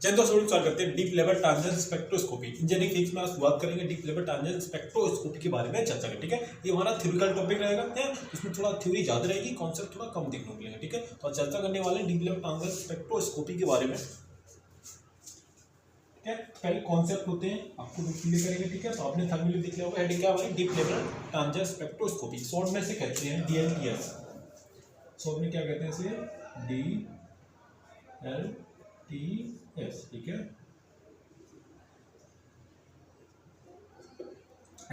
चलिए दोस्तों स्टार्ट करते हैं। Deep level tangent spectroscopy engineering physics में आज बात करेंगे डीप लेवल टांजेंट स्पेक्ट्रोस्कोपी के बारे में चर्चा करें। ठीक है, ये हमारा थ्योरिटिकल टॉपिक रहेगा है, इसमें थोड़ा थ्योरी ज्यादा रहेगी, कॉन्सेप्ट थोड़ा कम देखने को मिलेगा। ठीक है, तो आज चर्चा करने वाले हैं डीप लेवल टांजेंट स्पेक्ट्रोस्कोपी के बारे में। ठीक है, पहले कॉन्सेप्ट होते हैं आपको क्लियर करेंगे। ठीक है, तो आपने थंबनेल देख लिया होगा, हेडिंग क्या हमारी deep level tangent spectroscopy, short में से कहते हैं DLTS। शॉर्ट में क्या कहते हैं इसे, DLTS। ठीक है,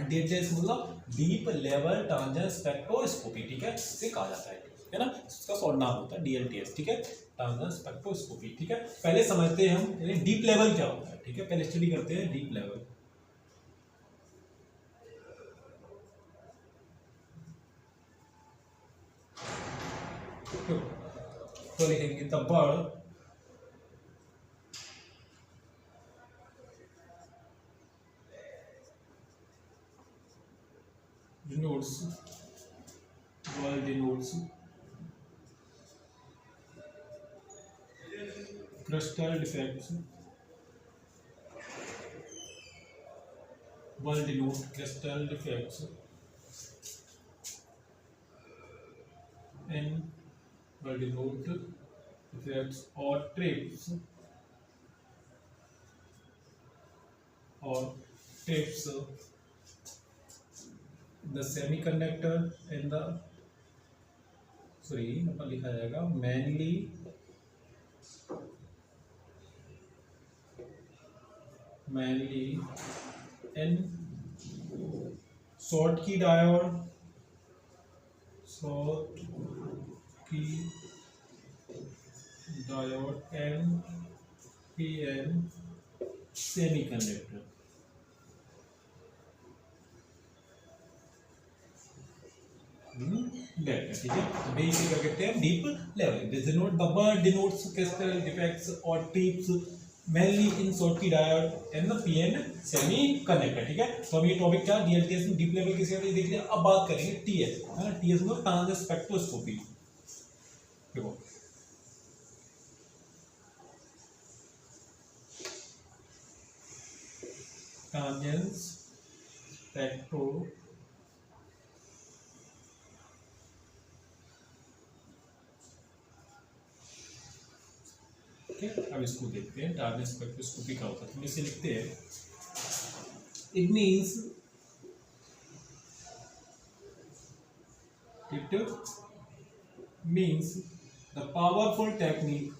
DLTS मतलब डीप लेवल टांजेंट स्पेक्ट्रोस्कोपी। ठीक है, इसे कहा जाता है ना, इसका शॉर्ट नाम होता है DLTS। ठीक है, टांजेंट स्पेक्ट्रोस्कोपी। ठीक है, पहले समझते हैं हम डीप लेवल क्या होता है। ठीक है, पहले स्टडी करते हैं डीप लेवल। तो लिखेंगे the bird denotes crustal defects, world denote crustal defects and world denote defects or trips the semiconductor and the यहाँ लिखा जाएगा mainly in Schottky diode and PN semiconductor। ठीक है, बेसिक क्या कहते हैं deep level. This denote the word denotes crystal defects और traps mainly in Schottky diode and the PN semiconductor. ठीक है, तो अब ये टॉपिक क्या DLTS में डीप लेवल किसे देख लिया। अब बात करेंगे TS है ना, TS मतलब टांजेंट स्पेक्ट्रोस्कोपी। देखो टांजेंट स्पेक्ट्रो अब इसको देखते हैं टांजेंट स्पेक्ट्रोस्कोपी क्या होता है। तो इसे लिखते हैं, it means the powerful technique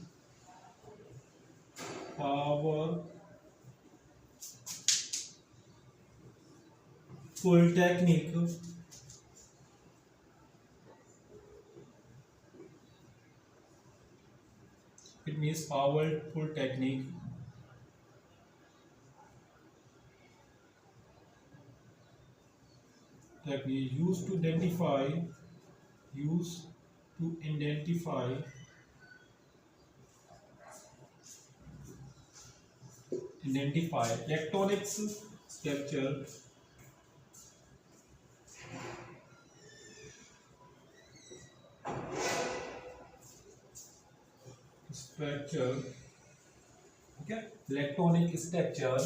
it means powerful technique that we use to identify electronics structure okay, electronic structure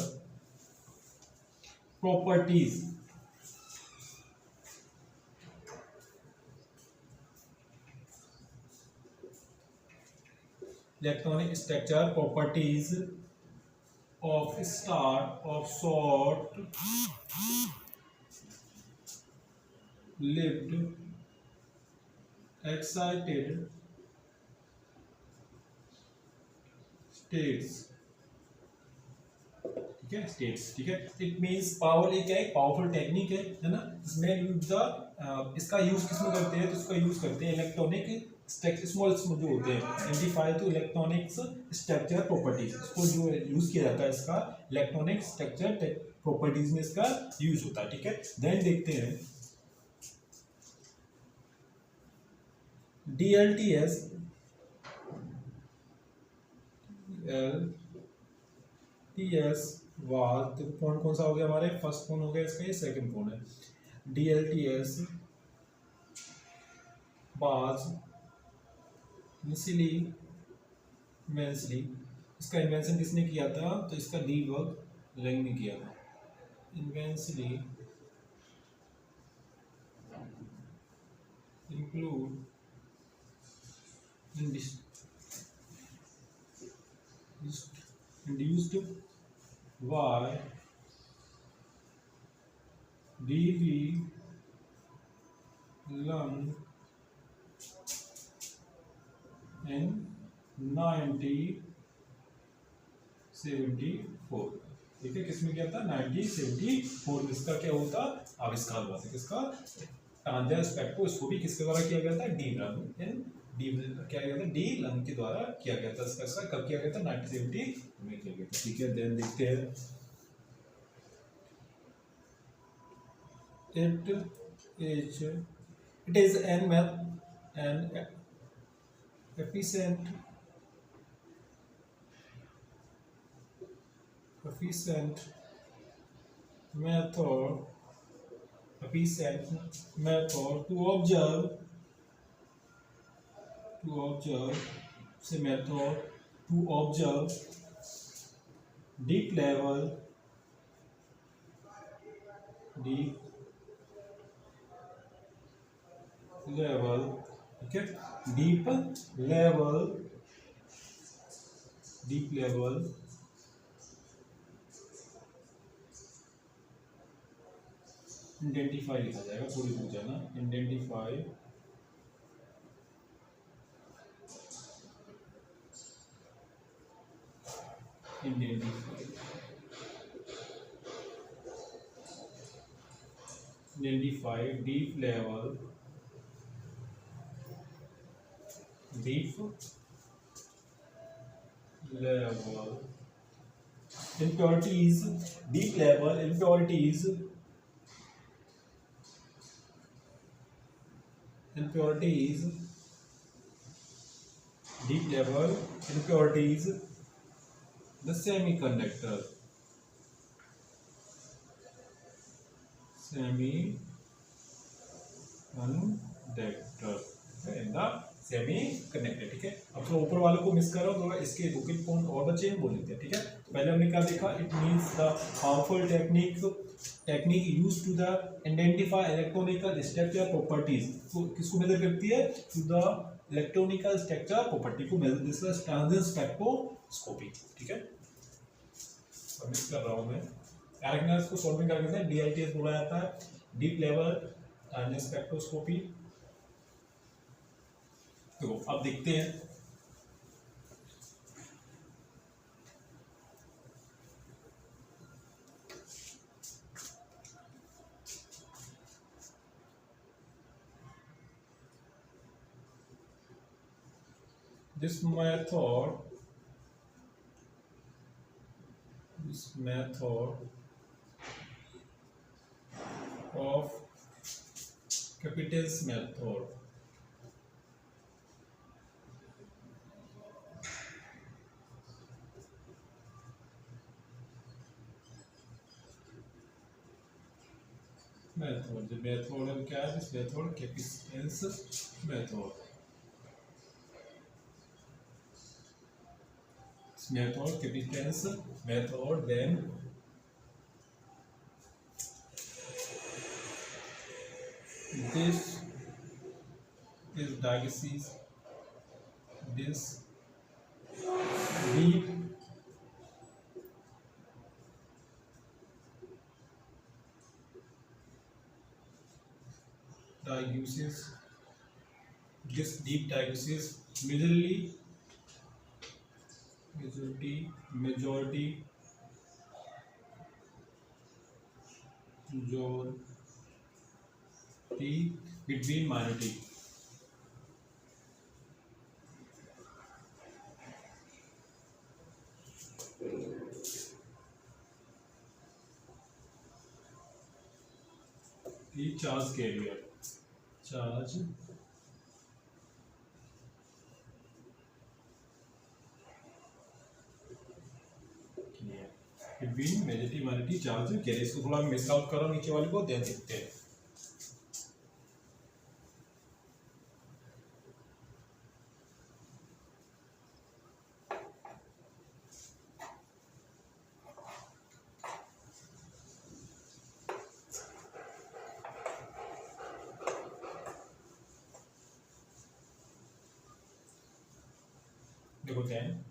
properties of star of short lived excited states। ठीक है, स्टेट्स। ठीक है, इट मींस पावर एक है, powerful technique है ना, इसमें use the इसका यूज किसमें करते हैं, तो इसका यूज करते हैं इलेक्ट्रॉनिक स्मॉल जो होते हैं identify to electronics structure properties. इसको जो यूज किया जाता है इसका इलेक्ट्रॉनिक स्ट्रक्चर प्रॉपर्टीज में इसका यूज होता है। ठीक है, देन देखते हैं DLTS वाज कौन कौन सा हो गया हमारे, फर्स्ट कौन हो गया इसका, ये सेकंड कौन है। DLTS was initially इसका इन्वेंशन किसने किया था? तो इसका डी बर्ग लैंग ने किया था। इन्वेंशली include induced by D.V. Lung in 1974। ठीक है, किसमें क्या था? 1974 में इसका क्या होता? आविष्कार हुआ था। किसका? ट्रांसजर स्पेक्ट्रोस्कोपी किसके द्वारा किया गया था? डी लंग इन डी क्या गया था? डी लंग के द्वारा किया गया था। इसका कब किया गया था? 1970 में किया गया था। ठीक है, देन देखते हैं। it is an efficient method to observe deep level ठीक है, deep level identify लिखा जाएगा, पूरी रुक जाना। identify deep level impurities, deep level impurities the semiconductor in the semiconductor. ठीक है, अब थोड़ा ऊपर वालों को मिस कर रहा हूँ, थोड़ा इसके वोकल पॉइंट और बचे हैं, बोल लेते हैं। ठीक है, तो पहले हमने क्या देखा? It means the harmful technique used to the identify electronical structure properties. तो किसको मेजर करती है? To the electronical structure property को measure, this is transition spectroscopy. ठीक है, अब मिस कर रहा हूँ मैं। एरगनस को सॉल्विंग करके हैं, डीआईटीएस बोला जाता है, डीप लेवल ट्रांजिशन स्पेक्ट्रोस्कोपी। तो अब देखते हैं। This method of Kapite's method the method of क्या है? This method Kapite's method Kapite's method, then this is diagnosis, this deep diagnosis majority between minority। Charge carrier between majority minority charge carrier. इसको थोड़ा miss out करो नीचे वाले को, ध्यान देखते हैं। देखो 10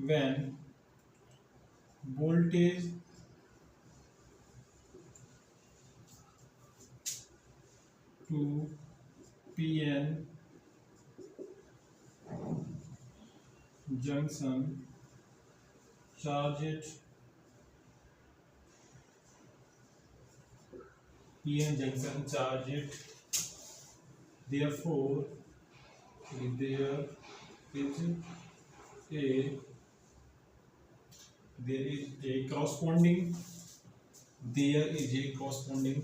when voltage to PN junction charge it PN junction charge it, therefore there is a there is a corresponding there is a corresponding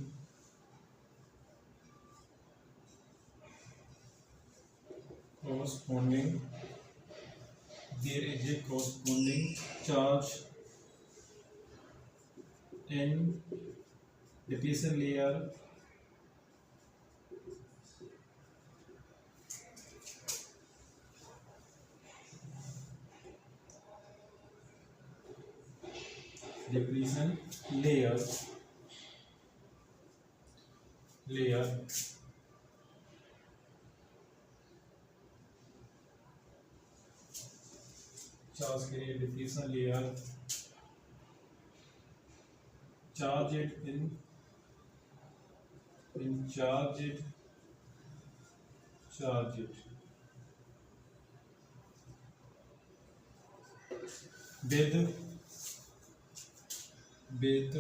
there is a corresponding charge in depletion layer depletion layer charge के लिए depletion layer charge it in charge it with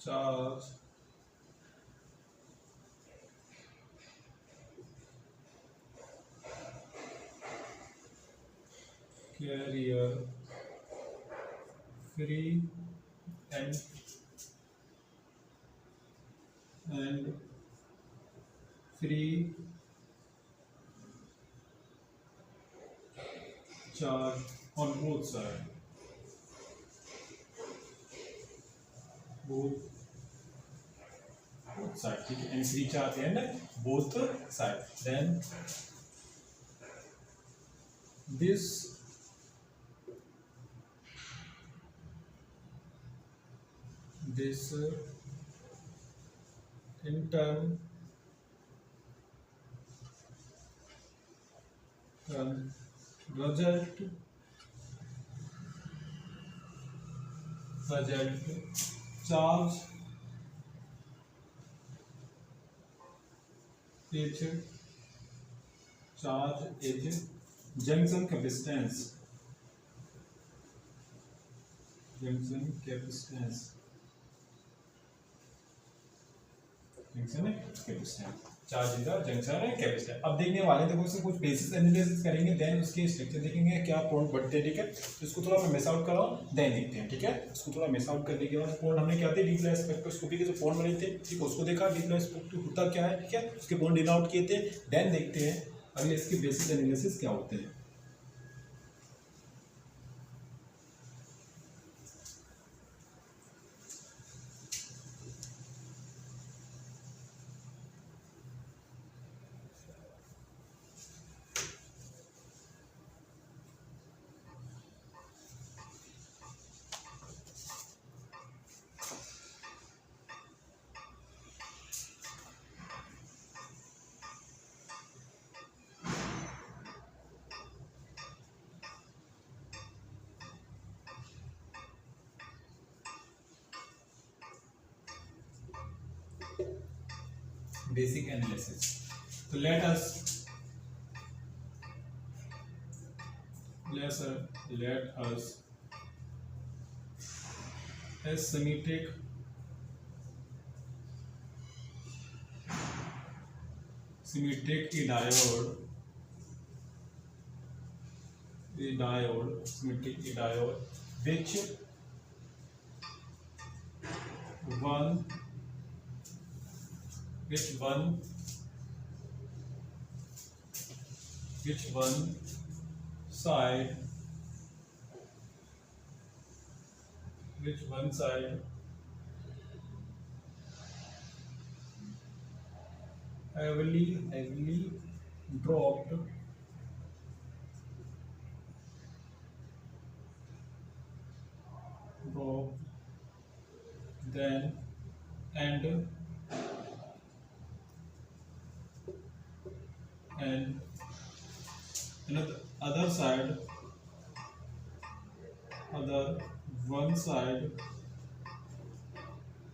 charge carrier free and free charge on both sides ठीक है, and free charge and both side. Then this in turn result charge is junction capacitance charge is the junction है capacitor. अब देखने वाले हैं, देखो इससे कुछ बेसिक एनालिसिस करेंगे, देन उसके स्ट्रक्चर देखेंगे क्या पॉइंट बढ़ते हैं, ठीक है। तो इसको थोड़ा मैं मिस आउट कर रहा हूँ, देन देखते हैं, ठीक है। इसको थोड़ा मिस आउट करने के बाद पॉइंट हमने क्या थे, डिप्लाई स्पेक्ट्रोस्कोपी के जो पॉइंट बने थे, ठीक है, उसको देखा डिप्लाई स्पेक्ट्रो होता क्या है, ठीक है, उसके पॉइंट डिन आउट किए थे। देन देखते हैं अगले इसके बेसिक एनालिसिस क्या होते हैं। Basic analysis. So let us a symmetric diode which one side heavily dropped then and another other side, other one side,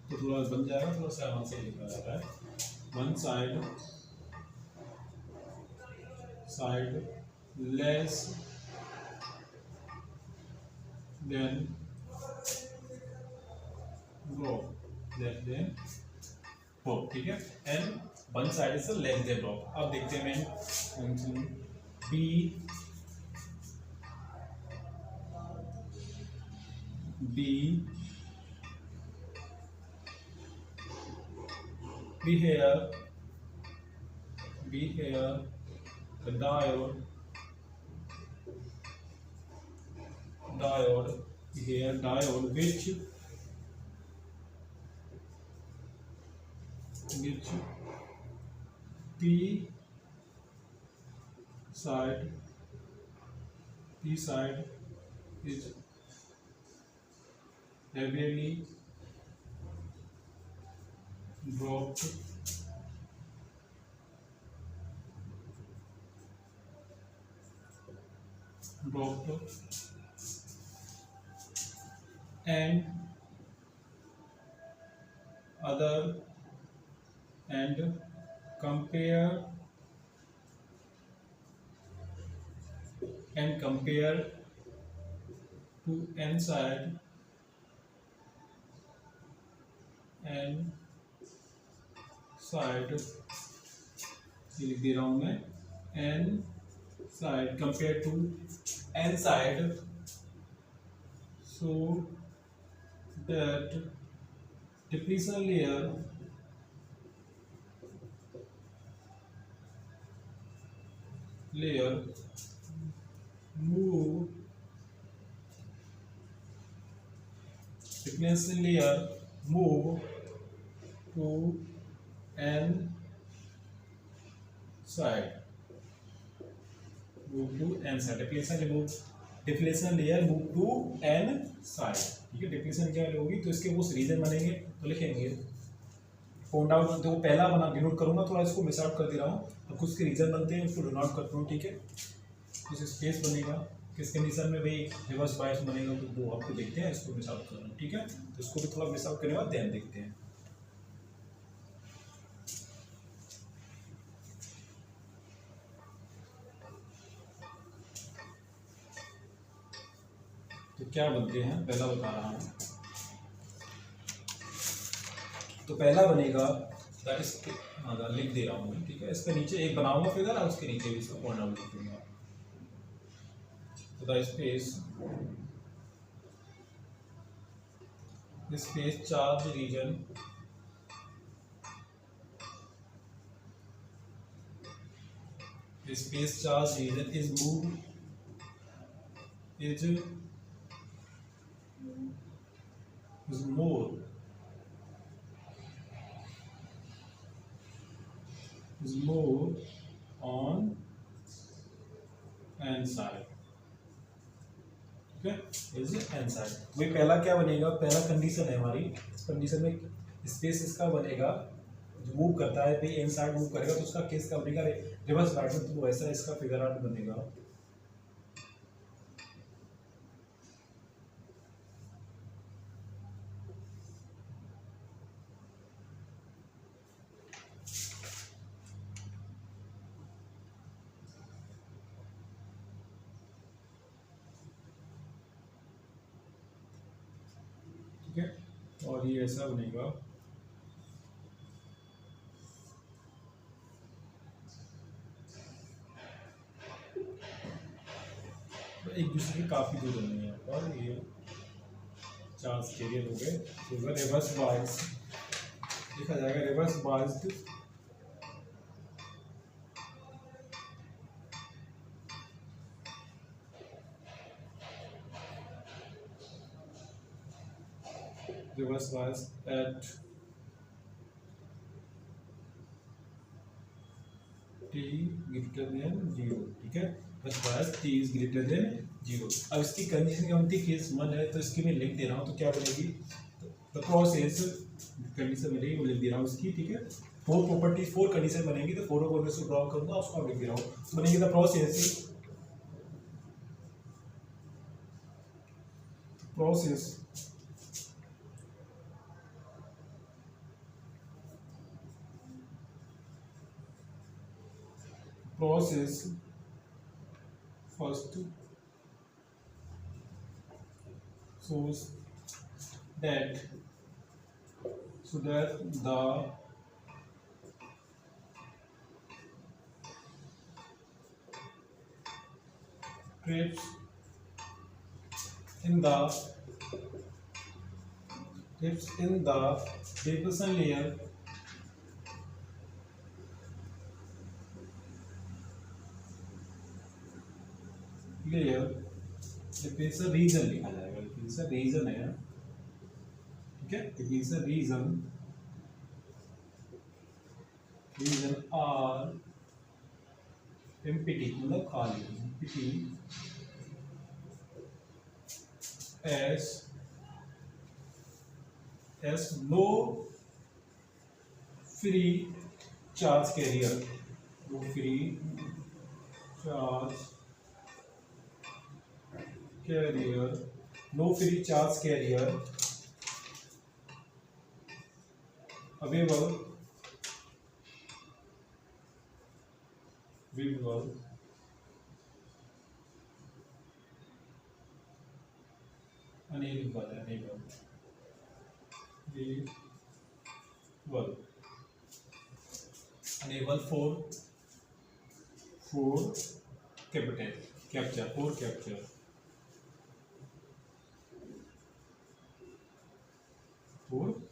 तो थोड़ा बन जाएगा, थोड़ा सा वहां से लिखा जाता है one side less than drop, ठीक है, and one side is less than drop. अब देखते हैं मैं be here the diode here, diode which P side is heavily dropped and other and compare to n side ये लिख दे रहा हूं मैं, n side compare to n side so that depletion layer move depletion layer move to n side, deflation layer move to n side, ठीक है। Deflation क्या होगी तो इसके वो रीजन बनेंगे, तो लिखेंगे फाउंड आउट, तो पहला बना डिनोट करूंगा, थोड़ा इसको मिस आउट कर दे रहा हूँ, अब कुछ के रीजन बनते हैं उसको डिनोट करता हूँ, ठीक है। कुछ स्पेस बनेगा, किस कंडीशन में भाई रिवर्स बायस बनेगा, तो वो आपको देखते हैं, इसको मिस आउट कर रहा हूँ, ठीक है। तो इसको भी थोड़ा मिस आउट करने के बाद ध्यान देखते हैं। तो क्या बनते हैं, पहला बता रहा हूँ, तो पहला बनेगा लिख दे रहा हूँ, ठीक है। इसके नीचे एक बनाऊंगा फिगर और उसके नीचे भी इसका पॉइंट आउट लिख दूंगा। तो space charge region is more on n side, ठीक है, इज n side। वही पहला क्या बनेगा, पहला कंडीशन है हमारी, इस कंडीशन में स्पेस इसका बनेगा जो मूव करता है, भाई n साइड मूव करेगा तो उसका केस का बनेगा रिवर्स साइड में, तो वैसा इसका फिगर आउट बनेगा। ठीक है, और ये ऐसा बनेगा, एक दूसरे के काफी दूर बनेंगे यहाँ पर, ये चार स्टेरियर हो गए, तो रिवर्स बायस लिखा जाएगा, reverse biased at t greater than 0, ठीक है, बस बायस t is greater than 0। अब इसकी कंडीशन क्या होती है, केस 1 है, तो इसकी मैं लिख दे रहा हूँ, तो क्या बनेगी, द प्रोसेस कंडीशन बनेगी वो लिख दे रहा हूँ उसकी, ठीक है। फोर प्रॉपर्टीज, फोर कंडीशन बनेगी, तो फोर को मैं ड्रॉ करूंगा, उसको आप लिख दे रहा हूँ। तो बनेगी the process first shows that the trips in the deposition layer it means a region लिखा जाएगा, it means a region है, ठीक है। it means a region are empty, मतलब खाली, empty as no free charge carrier, no free charge carrier, no free charge carrier available enable for capture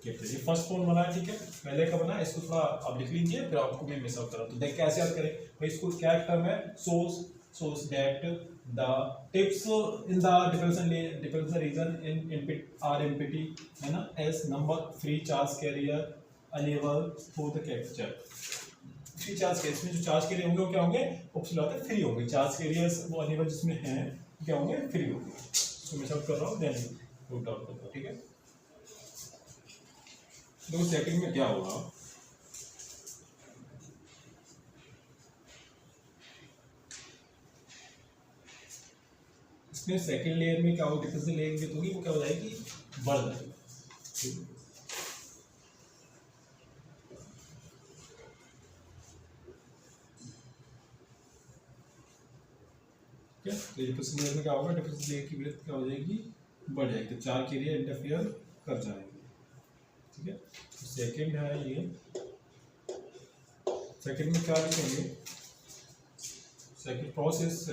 ये first form बना है, ठीक है। पहले का बना, इसको थोड़ा आप लिख लीजिए, फिर आपको मैं मिस आउट करा। तो देख कैसे याद करें भाई, इसको क्या टर्म है, source that the tips in the difference region in input are empty, है ना, as number free charge carrier enable for the capture. Free charge carrier में जो चार्ज कैरियर होंगे वो क्या होंगे, ऑप्शन आता है फ्री होंगे, चार्ज कैरियर्स वो अनेबल जिसमें हैं क्या होंगे, फ्री होंगे। तो मैं सब कर रहा हूँ, देन रूट आउट कर रहा हूँ, ठीक है। दो सेकंड में क्या होगा, इसमें सेकंड लेयर में क्या होगा, डिफरेंस लेयर की होगी वो क्या हो जाएगी, बढ़ जाएगी, ठीक है। तो डिफरेंस लेयर में क्या होगा, डिफरेंस लेयर की विड्थ क्या हो जाएगी, बढ़ जाएगी, तो चार कैरियर इंटरफेयर कर जाएंगे, ठीक है। तो सेकंड है ये, सेकंड में क्या लिखेंगे, second process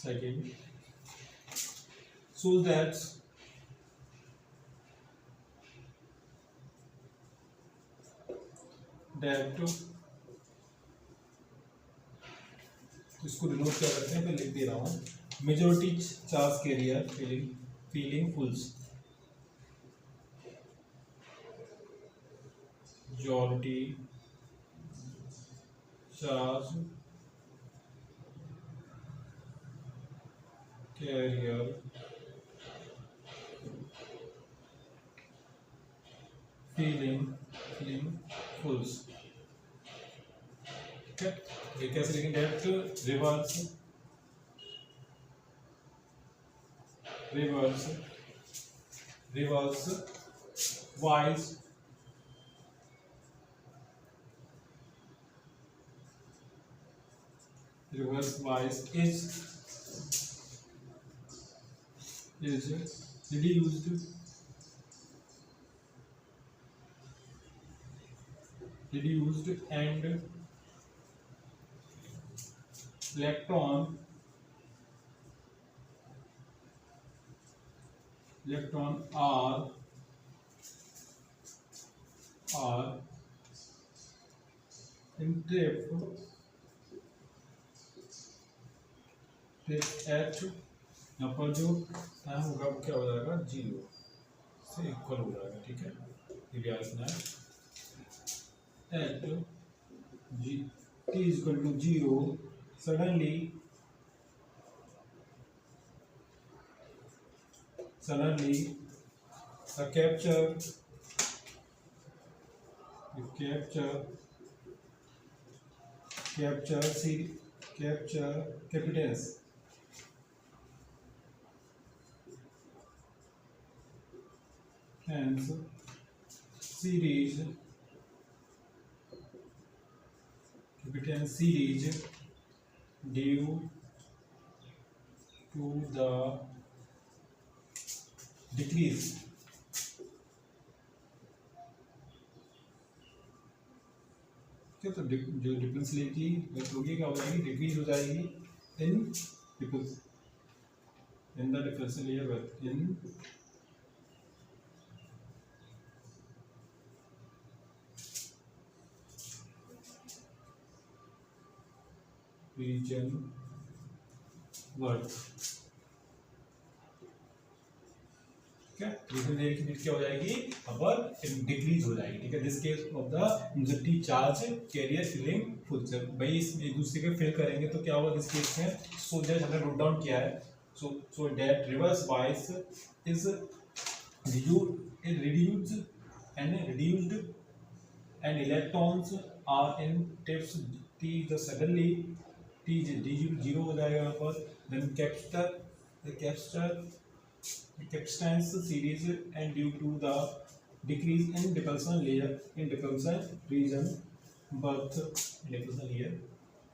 second so that इसको डिनोट क्या करते हैं, मैं लिख दे रहा हूँ, majority charge carrier filling pulse, majority charge carrier feeling fools, ठीक है। ये कैसे लिखेंगे, depth reverse wise is reduced and electron are entrapped at, यहाँ पर जो टाइम होगा वो क्या हो जाएगा, 0 से इक्वल हो जाएगा, ठीक है। ये भी लिखना है, at t equal to 0 suddenly suddenly the capture capture see capture capitans hence series capitans series due to the decrease क्या तो जो डिफरेंशियलिटी होगी क्या हो जाएगी डिक्रीज हो जाएगी in difference in the differential layer in region work ठीक है रीजन लेयर की क्या हो जाएगी अपर डिक्रीज हो जाएगी ठीक है this case of the injective charge carrier filling full जब भाई इस एक दूसरे के फिल करेंगे तो क्या होगा दिस केस में सो दैट हमने नोट डाउन किया है so that reverse bias is reduced and electrons are in tips t the suddenly t zero हो जाएगा यहाँ पर then capstans series and due to the decrease in repulsion layer in repulsion region birth repulsion layer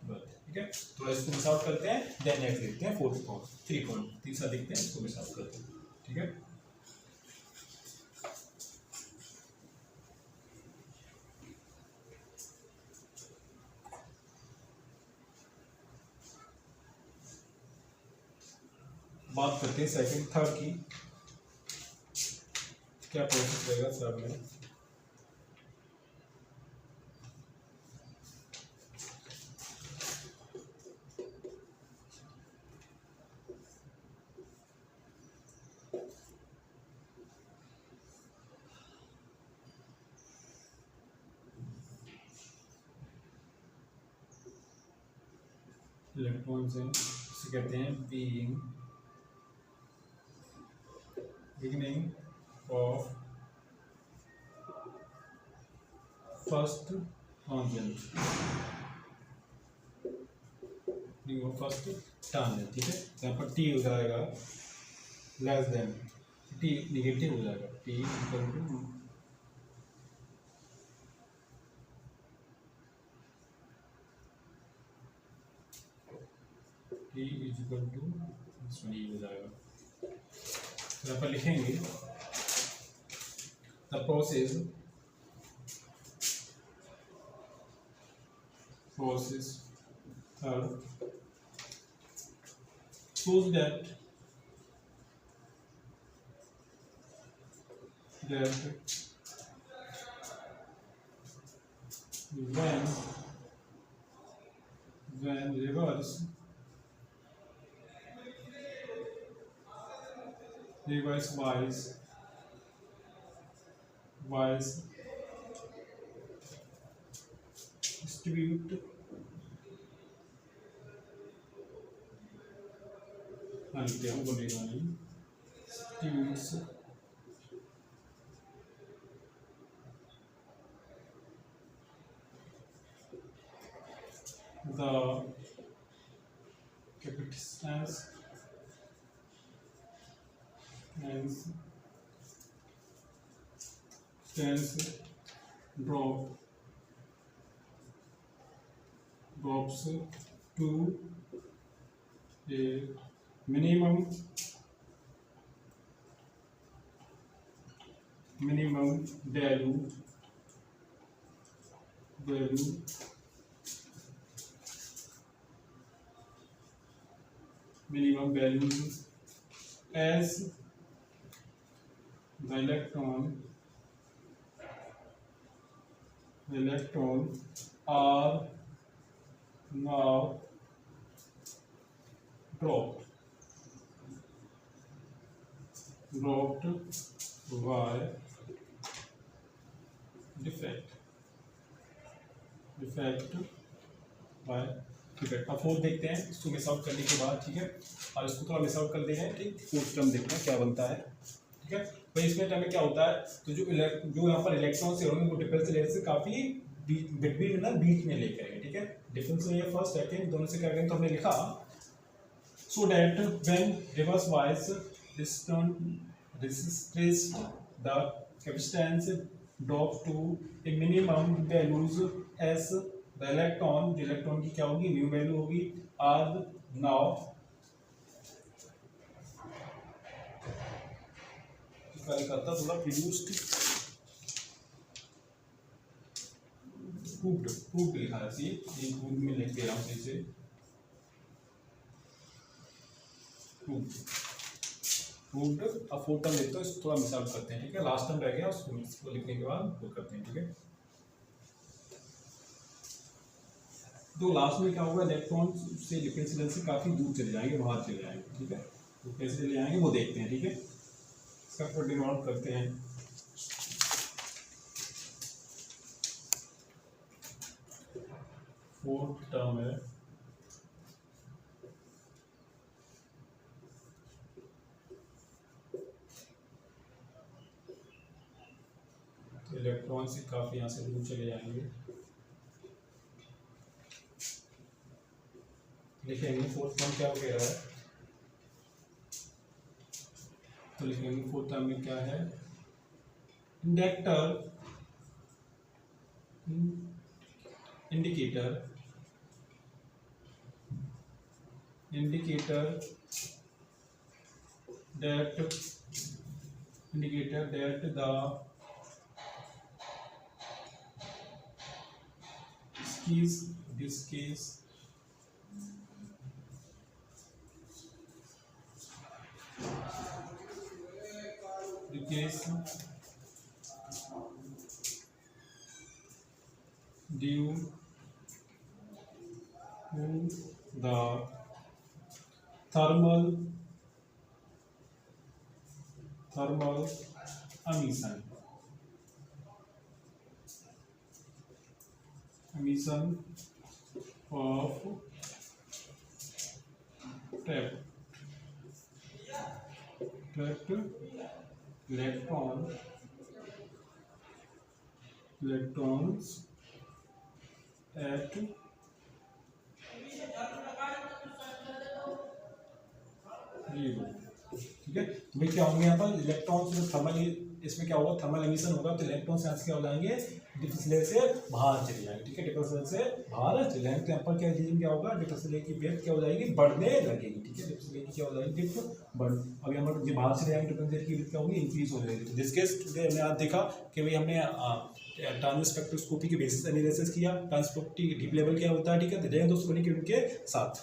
birth ठीक है थोड़ा इसको miss out करते हैं देन नेक्स्ट देखते हैं फोर्थ पॉइंट थ्री पॉइंट तीसरा देखते हैं इसको मिस आउट करते हैं ठीक है बात करते हैं सेकंड थर्ड की क्या प्रोसेस रहेगा सर में इलेक्ट्रॉन्स हैं इसे कहते हैं beginning of first tangent ठीक है यहाँ पर t हो जाएगा लेस देन t निगेटिव हो जाएगा t equal to t is equal to इसमें ये हो जाएगा यहाँ पर लिखेंगे the process third shows that when reverse bias distribute distributes the capacitance and drops to a minimum value minimum values as the electron are now dropped by defect by ठीक है, अब फोर्थ देखते हैं इसको मिस आउट करने के बाद, ठीक है, और इसको थोड़ा मिस आउट कर देंगे, ठीक, फोर्थ टर्म देखते हैं क्या बनता है, ठीक है। भाई इसमें टर्म में क्या होता है, तो जो यहाँ पर इलेक्ट्रॉन से होंगे वो डिफरेंस लेयर से काफी बिटवीन ना बीच में लेकर आएंगे, ठीक है, डिफरेंस लेयर फर्स्ट सेकंड दोनों से क्या करेंगे, तो हमने लिखा so that when reverse wise resist the capacitance drop to a minimum values as the electron की क्या होगी, न्यू वैल्यू होगी, are now करता थोड़ा प्रोड्यूस्ड प्रूव्ड लिखा है, ये प्रूव्ड में लिख दे रहा हूँ इसे, प्रूव्ड। अब फोर्थ टर्म लेते हैं, इसको थोड़ा मिस आउट करते हैं, ठीक है, लास्ट टर्म रह गया उसको लिखने के बाद वो करते हैं, ठीक है। तो लास्ट में क्या होगा, इलेक्ट्रॉन से डिफरेंस लेयर से काफी दूर चले जाएंगे, बाहर चले जाएंगे, ठीक है, तो कैसे चले जाएंगे वो देखते हैं, ठीक है। इसका फिर डिनोट करते हैं, फोर्थ टर्म है तो इलेक्ट्रॉन से काफी यहाँ से दूर चले जाएंगे, लिखेंगे फोर्थ टर्म क्या कह रहा है, तो लिखेंगे फोर्थ टर्म में क्या है, indicator that this case due to the thermal emission of trapped electrons at zero, ठीक है। तो भाई क्या होंगे यहाँ पर इलेक्ट्रॉन से थर्मल, इसमें क्या होगा, थर्मल एमिशन होगा, तो इलेक्ट्रॉन से क्या हो जाएंगे, डिफरेंस लेयर से बाहर चले जाएंगे, ठीक है, डिफरेंस लेयर से बाहर चले जाएंगे, तो यहाँ पर क्या रीजन क्या होगा, डिफरेंस लेयर की वेव क्या हो जाएगी, बढ़ने लगेगी, ठीक है, डिफरेंस लेयर की क्या हो जाएगी, डिफ बढ़, अब यहाँ पर जो बाहर से जाएंगे डिफरेंस लेयर की वेव क्या होगी, इंक्रीज हो जाएगी। तो जिसके टुडे हमने आज देखा कि भाई हमने ट्रांजिट स्पेक्ट्रोस्कोपी के बेसिस एनालिसिस किया, ट्रांसपोर्टिव डीप लेवल क्या होता है, ठीक है, तो जय दोस्तों बने के उनके साथ।